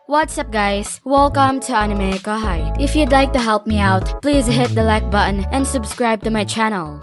What's up guys? Welcome to AnimeKouhai. If you'd like to help me out, please hit the like button and subscribe to my channel.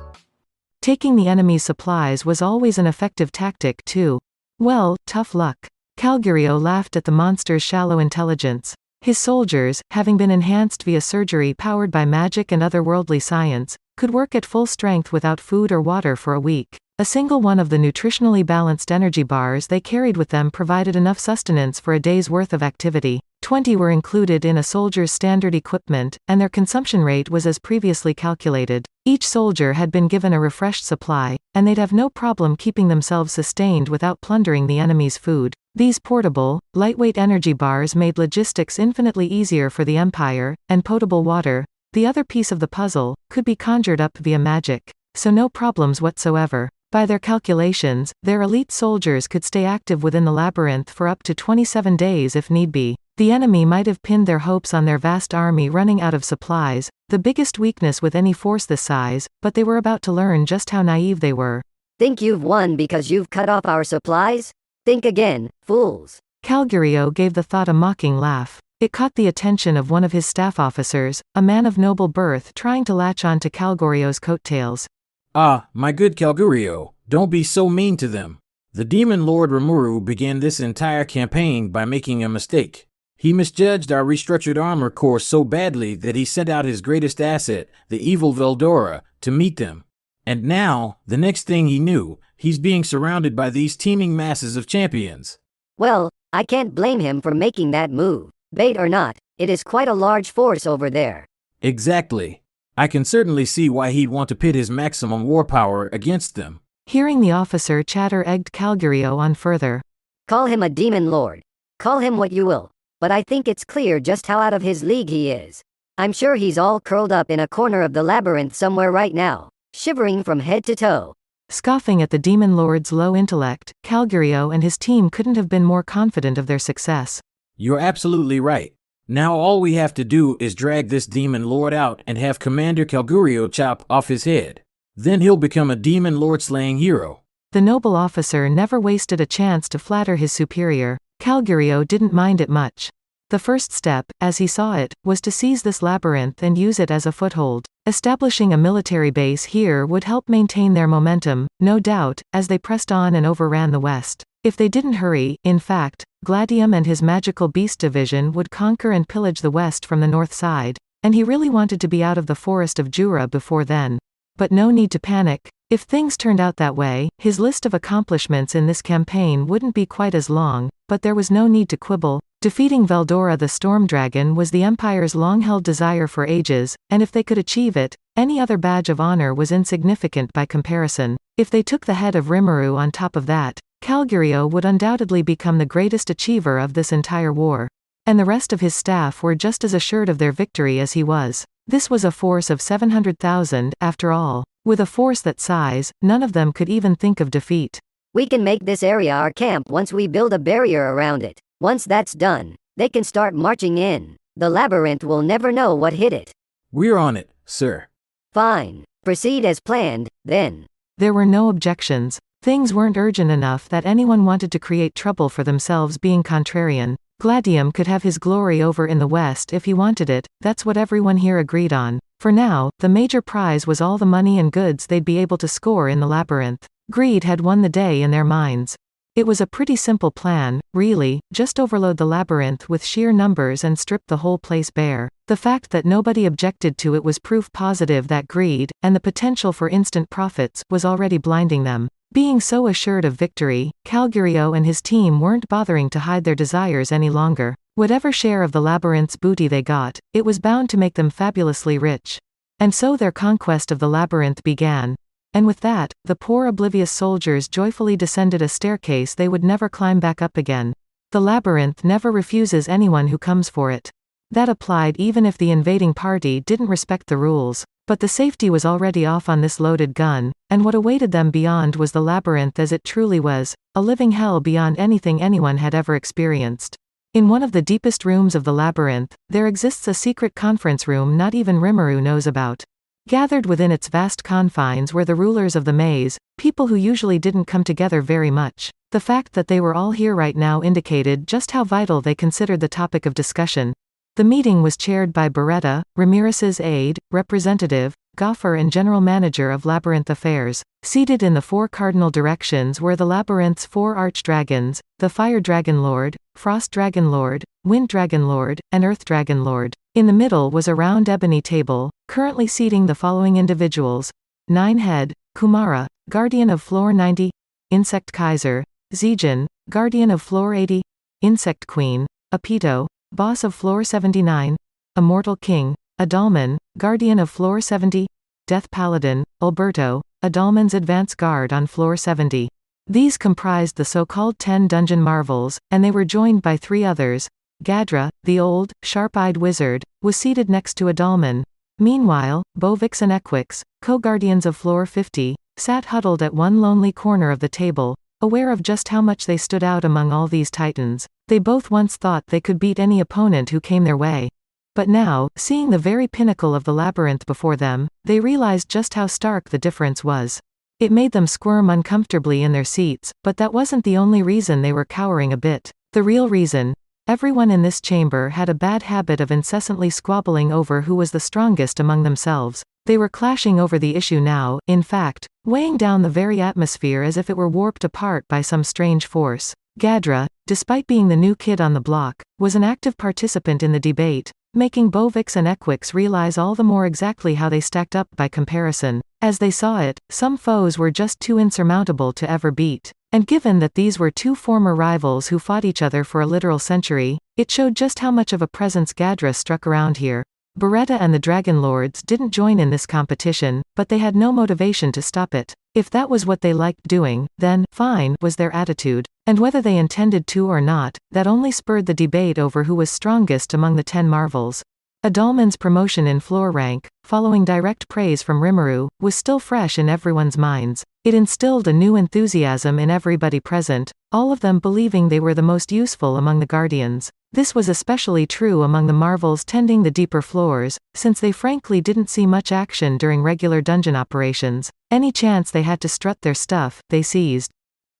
Taking the enemy's supplies was always an effective tactic too. Well, tough luck. Calgurio laughed at the monster's shallow intelligence. His soldiers, having been enhanced via surgery powered by magic and otherworldly science, could work at full strength without food or water for a week. A single one of the nutritionally balanced energy bars they carried with them provided enough sustenance for a day's worth of activity. 20 were included in a soldier's standard equipment, and their consumption rate was as previously calculated. Each soldier had been given a refreshed supply, and they'd have no problem keeping themselves sustained without plundering the enemy's food. These portable, lightweight energy bars made logistics infinitely easier for the Empire, and potable water, the other piece of the puzzle, could be conjured up via magic. So no problems whatsoever. By their calculations, their elite soldiers could stay active within the labyrinth for up to 27 days if need be. The enemy might have pinned their hopes on their vast army running out of supplies, the biggest weakness with any force this size, but they were about to learn just how naive they were. Think you've won because you've cut off our supplies? Think again, fools. Calgurio gave the thought a mocking laugh. It caught the attention of one of his staff officers, a man of noble birth trying to latch on to Calgurio's coattails. Ah, my good Calgurio, don't be so mean to them. The Demon Lord Rimuru began this entire campaign by making a mistake. He misjudged our restructured armor corps so badly that he sent out his greatest asset, the evil Veldora, to meet them. And now, the next thing he knew, he's being surrounded by these teeming masses of champions. Well, I can't blame him for making that move. Bait or not, it is quite a large force over there. Exactly. I can certainly see why he'd want to pit his maximum war power against them. Hearing the officer chatter egged Calgurio on further. Call him a demon lord. Call him what you will. But I think it's clear just how out of his league he is. I'm sure he's all curled up in a corner of the labyrinth somewhere right now, shivering from head to toe. Scoffing at the Demon Lord's low intellect, Calgurio and his team couldn't have been more confident of their success. You're absolutely right. Now all we have to do is drag this Demon Lord out and have Commander Calgurio chop off his head. Then he'll become a Demon Lord slaying hero. The noble officer never wasted a chance to flatter his superior. Calgurio didn't mind it much. The first step, as he saw it, was to seize this labyrinth and use it as a foothold. Establishing a military base here would help maintain their momentum, no doubt, as they pressed on and overran the west. If they didn't hurry, in fact, Gladium and his magical beast division would conquer and pillage the west from the north side, and he really wanted to be out of the forest of Jura before then. But no need to panic. If things turned out that way, his list of accomplishments in this campaign wouldn't be quite as long, but there was no need to quibble. Defeating Veldora the Storm Dragon was the Empire's long-held desire for ages, and if they could achieve it, any other badge of honor was insignificant by comparison. If they took the head of Rimuru on top of that, Calgurio would undoubtedly become the greatest achiever of this entire war. And the rest of his staff were just as assured of their victory as he was. This was a force of 700,000, after all. With a force that size, none of them could even think of defeat. We can make this area our camp once we build a barrier around it. Once that's done, they can start marching in. The labyrinth will never know what hit it. We're on it, sir. Fine. Proceed as planned, then. There were no objections. Things weren't urgent enough that anyone wanted to create trouble for themselves being contrarian. Gladium could have his glory over in the west if he wanted it, that's what everyone here agreed on. For now, the major prize was all the money and goods they'd be able to score in the labyrinth. Greed had won the day in their minds. It was a pretty simple plan, really, just overload the labyrinth with sheer numbers and strip the whole place bare. The fact that nobody objected to it was proof positive that greed, and the potential for instant profits, was already blinding them. Being so assured of victory, Calgurio and his team weren't bothering to hide their desires any longer. Whatever share of the labyrinth's booty they got, it was bound to make them fabulously rich. And so their conquest of the labyrinth began. And with that, the poor oblivious soldiers joyfully descended a staircase they would never climb back up again. The labyrinth never refuses anyone who comes for it. That applied even if the invading party didn't respect the rules. But the safety was already off on this loaded gun, and what awaited them beyond was the labyrinth as it truly was, a living hell beyond anything anyone had ever experienced. In one of the deepest rooms of the labyrinth, there exists a secret conference room not even Rimuru knows about. Gathered within its vast confines were the rulers of the maze, people who usually didn't come together very much. The fact that they were all here right now indicated just how vital they considered the topic of discussion. The meeting was chaired by Beretta, Ramirez's aide, representative, Gopher and general manager of Labyrinth Affairs. Seated in the four cardinal directions were the Labyrinth's four archdragons, the Fire Dragon Lord, Frost Dragon Lord, Wind Dragon Lord, and Earth Dragon Lord. In the middle was a round ebony table, currently seating the following individuals: Ninehead, Kumara, Guardian of Floor 90, Insect Kaiser, Zijin, Guardian of Floor 80, Insect Queen, Apito, Boss of Floor 79, Immortal King, Adalman, Guardian of Floor 70, Death Paladin, Alberto, Adalman's advance guard on Floor 70. These comprised the so-called 10 dungeon marvels, and they were joined by 3 others. Gadra, the old, sharp-eyed wizard, was seated next to Adalman. Meanwhile, Bovix and Equix, co-guardians of Floor 50, sat huddled at one lonely corner of the table, aware of just how much they stood out among all these titans. They both once thought they could beat any opponent who came their way. But now, seeing the very pinnacle of the labyrinth before them, they realized just how stark the difference was. It made them squirm uncomfortably in their seats, but that wasn't the only reason they were cowering a bit. The real reason: everyone in this chamber had a bad habit of incessantly squabbling over who was the strongest among themselves. They were clashing over the issue now, in fact, weighing down the very atmosphere as if it were warped apart by some strange force. Gadra, despite being the new kid on the block, was an active participant in the debate, making Bovix and Equix realize all the more exactly how they stacked up by comparison. As they saw it, some foes were just too insurmountable to ever beat. And given that these were 2 former rivals who fought each other for a literal century, it showed just how much of a presence Gadra struck around here. Beretta and the Dragon Lords didn't join in this competition, but they had no motivation to stop it. If that was what they liked doing, then, fine, was their attitude. And whether they intended to or not, that only spurred the debate over who was strongest among the 10 marvels. Adalman's promotion in floor rank, following direct praise from Rimuru, was still fresh in everyone's minds. It instilled a new enthusiasm in everybody present, all of them believing they were the most useful among the Guardians. This was especially true among the marvels tending the deeper floors, since they frankly didn't see much action during regular dungeon operations. Any chance they had to strut their stuff, they seized.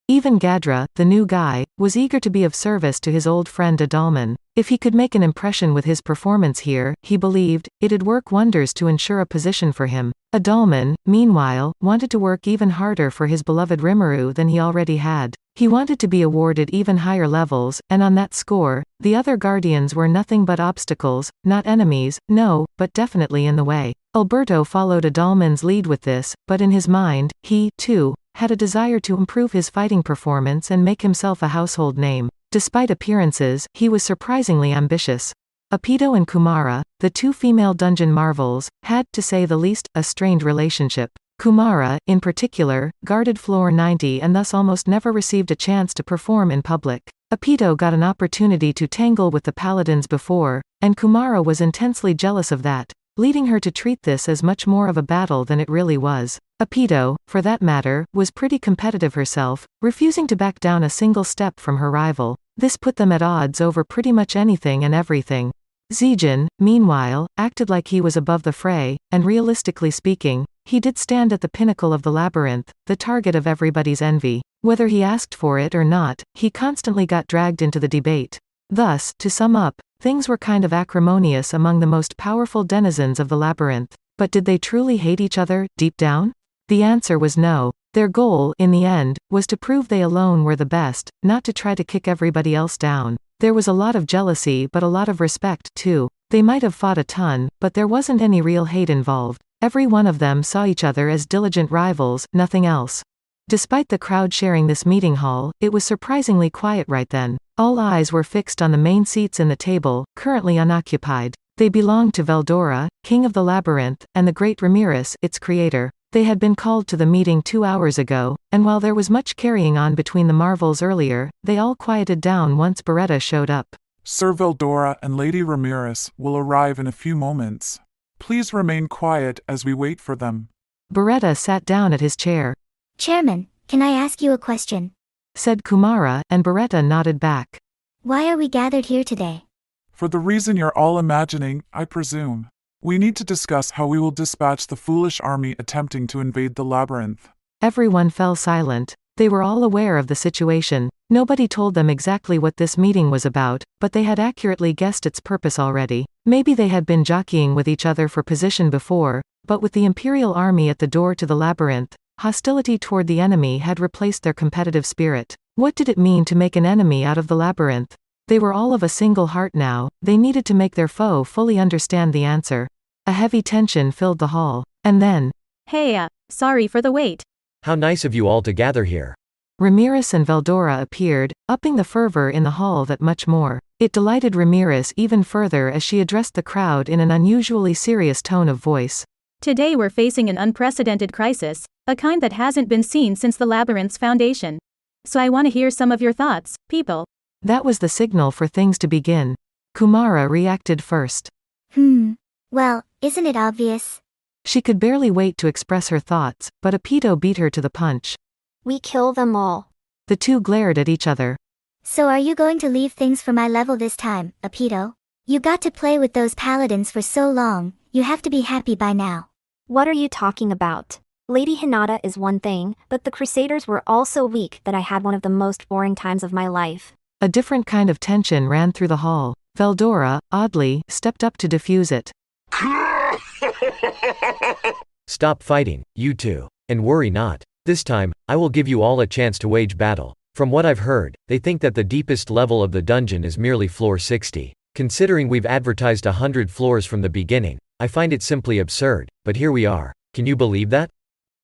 Even Gadra, the new guy, was eager to be of service to his old friend Adalman. If he could make an impression with his performance here, he believed, it'd work wonders to ensure a position for him. Adalman, meanwhile, wanted to work even harder for his beloved Rimuru than he already had. He wanted to be awarded even higher levels, and on that score, the other Guardians were nothing but obstacles, not enemies, no, but definitely in the way. Alberto followed Adalman's lead with this, but in his mind, he, too, had a desire to improve his fighting performance and make himself a household name. Despite appearances, he was surprisingly ambitious. Apito and Kumara, the 2 female dungeon marvels, had, to say the least, a strained relationship. Kumara, in particular, guarded floor 90 and thus almost never received a chance to perform in public. Apito got an opportunity to tangle with the paladins before, and Kumara was intensely jealous of that, leading her to treat this as much more of a battle than it really was. Apito, for that matter, was pretty competitive herself, refusing to back down a single step from her rival. This put them at odds over pretty much anything and everything. Zijin, meanwhile, acted like he was above the fray, and realistically speaking, he did stand at the pinnacle of the labyrinth, the target of everybody's envy. Whether he asked for it or not, he constantly got dragged into the debate. Thus, to sum up, things were kind of acrimonious among the most powerful denizens of the labyrinth. But did they truly hate each other, deep down? The answer was no. Their goal, in the end, was to prove they alone were the best, not to try to kick everybody else down. There was a lot of jealousy but a lot of respect, too. They might have fought a ton, but there wasn't any real hate involved. Every one of them saw each other as diligent rivals, nothing else. Despite the crowd sharing this meeting hall, it was surprisingly quiet right then. All eyes were fixed on the main seats in the table, currently unoccupied. They belonged to Veldora, king of the labyrinth, and the great Ramirez, its creator. They had been called to the meeting 2 hours ago, and while there was much carrying on between the marvels earlier, they all quieted down once Beretta showed up. Sir Veldora and Lady Ramirez will arrive in a few moments. Please remain quiet as we wait for them. Beretta sat down at his chair. Chairman, can I ask you a question? Said Kumara, and Beretta nodded back. Why are we gathered here today? For the reason you're all imagining, I presume. We need to discuss how we will dispatch the foolish army attempting to invade the labyrinth. Everyone fell silent. They were all aware of the situation. Nobody told them exactly what this meeting was about, but they had accurately guessed its purpose already. Maybe they had been jockeying with each other for position before, but with the Imperial army at the door to the labyrinth, hostility toward the enemy had replaced their competitive spirit. What did it mean to make an enemy out of the labyrinth? They were all of a single heart now. They needed to make their foe fully understand the answer. A heavy tension filled the hall. And then, Hey, sorry for the wait. How nice of you all to gather here. Ramirez and Veldora appeared, upping the fervor in the hall that much more. It delighted Ramirez even further as she addressed the crowd in an unusually serious tone of voice. Today we're facing an unprecedented crisis, a kind that hasn't been seen since the labyrinth's foundation. So I want to hear some of your thoughts, people. That was the signal for things to begin. Kumara reacted first. Well, isn't it obvious? She could barely wait to express her thoughts, but Apito beat her to the punch. We kill them all. The two glared at each other. So are you going to leave things for my level this time, Apito? You got to play with those paladins for so long, you have to be happy by now. What are you talking about? Lady Hinata is one thing, but the Crusaders were all so weak that I had one of the most boring times of my life. A different kind of tension ran through the hall. Veldora, oddly, stepped up to diffuse it. Stop fighting, you two. And worry not. This time, I will give you all a chance to wage battle. From what I've heard, they think that the deepest level of the dungeon is merely floor 60. Considering we've advertised 100 floors from the beginning, I find it simply absurd, but here we are. Can you believe that?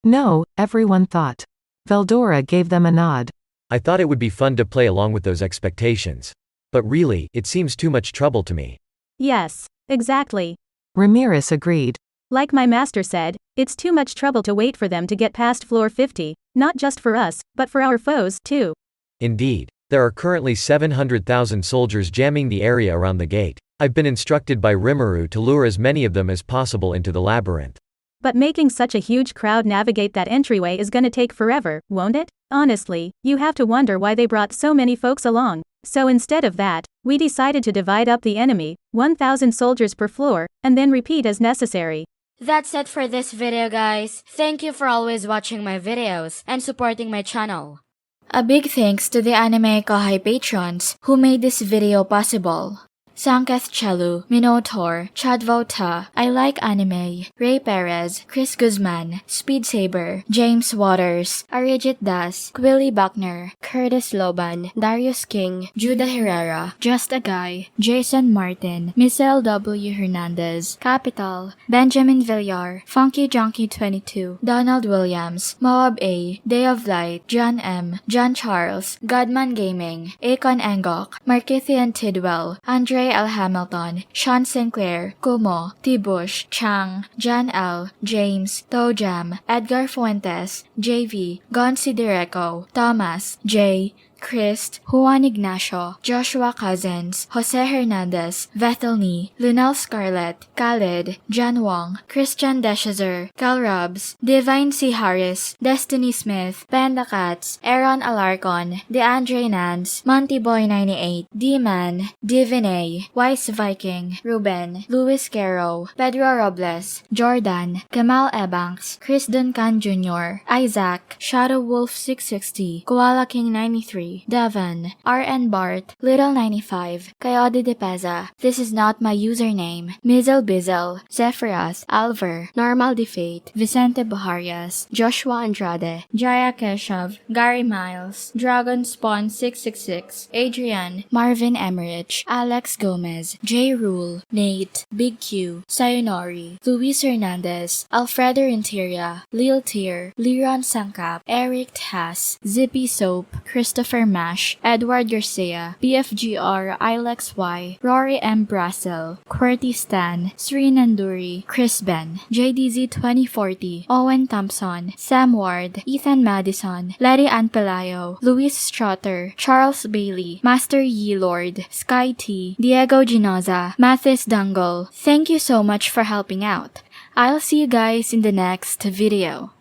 No, everyone thought. Veldora gave them a nod. I thought it would be fun to play along with those expectations. But really, it seems too much trouble to me. Yes, exactly. Ramirez agreed. Like my master said, it's too much trouble to wait for them to get past floor 50, not just for us, but for our foes, too. Indeed. There are currently 700,000 soldiers jamming the area around the gate. I've been instructed by Rimuru to lure as many of them as possible into the labyrinth. But making such a huge crowd navigate that entryway is gonna take forever, won't it? Honestly, you have to wonder why they brought so many folks along. So instead of that, we decided to divide up the enemy, 1,000 soldiers per floor, and then repeat as necessary. That's it for this video, guys. Thank you for always watching my videos and supporting my channel. A big thanks to the AnimeKouhai patrons who made this video possible. Sanketh Chelu, Minotaur, Chadvota, I Like Anime, Ray Perez, Chris Guzman, Speed Saber, James Waters, Arijit Das, Quilly Buckner, Curtis Loban, Darius King, Judah Herrera, Just a Guy, Jason Martin, Michelle W. Hernandez, Capital, Benjamin Villar, Funky Junkie 22, Donald Williams, Moab A, Day of Light, John M, John Charles, Godman Gaming, Akon Engok, Markithian Tidwell, Andre L. Hamilton, Sean Sinclair, Kumo, Tibush, Chang, John L., James, Tojam, Edgar Fuentes, JV, Gonsi Direco, Thomas, J., Christ, Juan Ignacio, Joshua Cousins, Jose Hernandez, Vethelny, Lunel Scarlett, Khalid, John Wong, Christian Deshazer, Cal Robs, Divine C. Harris, Destiny Smith, Panda Cats, Aaron Alarcon, DeAndre Nance, Monty Boy 98, D-Man, Divinay, Wise Viking, Ruben, Luis Caro, Pedro Robles, Jordan, Kemal Ebanks, Chris Duncan Jr., Isaac, Shadow Wolf 660, Koala King 93, Devon, RN Bart, Little 95, Coyote de Peza, This Is Not My Username, Mizzle Bizzle, Zephyrus, Alver, Normal Defate, Vicente Baharias, Joshua Andrade, Jaya Keshav, Gary Miles, Dragon Spawn 666, Adrian, Marvin Emmerich, Alex Gomez, J. Rule, Nate, Big Q, Sayonori, Luis Hernandez, Alfredo Renteria, Lil Tier, Liron Sangkap, Eric Haas, Zippy Soap, Christopher Mash, Edward Garcia, BFGR, Ilex Y, Rory M. Brassel, QWERTY Stan, Sri Nanduri, Chris Ben, JDZ 2040, Owen Thompson, Sam Ward, Ethan Madison, Letty Ann Pelayo, Luis Strotter, Charles Bailey, Master Yi Lord, Sky T, Diego Ginoza, Mathis Dangle. Thank you so much for helping out. I'll see you guys in the next video.